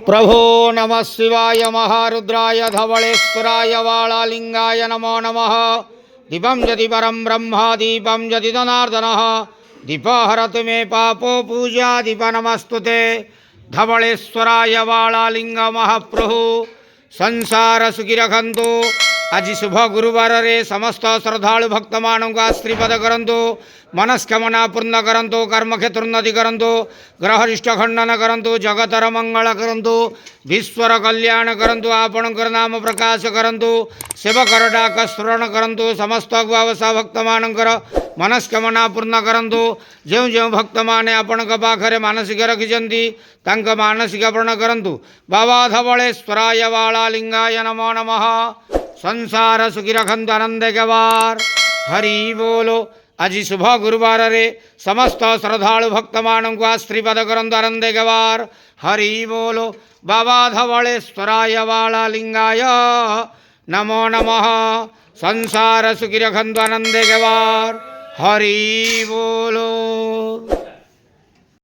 प्रभो नमः शिवाय महारुद्राय धवलेश्वराय वालालिंगाय नमो नमः। दीपं यदि परं ब्रह्म दीपं यदि जनार्दनः दीपहरतु मे पापो पूजा दीप नमस्तुते। धवलेश्वराय वालालिंग महाप्रभु संसार सुखी रखंतु। आज शुभ गुरुवार रे समस्त श्रद्धालु भक्त मानक आशीर्वाद करंतु। मनस्कामना पूर्ण करंतु। कर्मक्षेत्र उन्नति करंतु। ग्रहरिष्ट खंडन करंतु। जगतर मंगल करंतु। विश्वर कल्याण करंतु। आपणकर नाम प्रकाश करंतु। सेवकर डाक स्मरण करंतु। समस्त गुआवसा भक्त मानकर मनस्कामना पूर्ण करंतु। जो जो भक्त माने आपण पाखरे मानसिक रखिछंती तांक मानसिक पूर्ण करंतु। बाबा धवलेश्वराय वालालिंगाय नमो नमः। संसार सुखी रखंतु आनंद गवार। हरि बोलो। आज शुभ गुरुवार रे समस्त श्रद्धालु भक्त मानक आशीर्वाद करंतु आनंद गवार। हरि बोलो। बाबा धवलेश्वराय वालालिंगाय नमो नमः। संसार सुखी रखंतु आनंद गवार। हरि बोलो।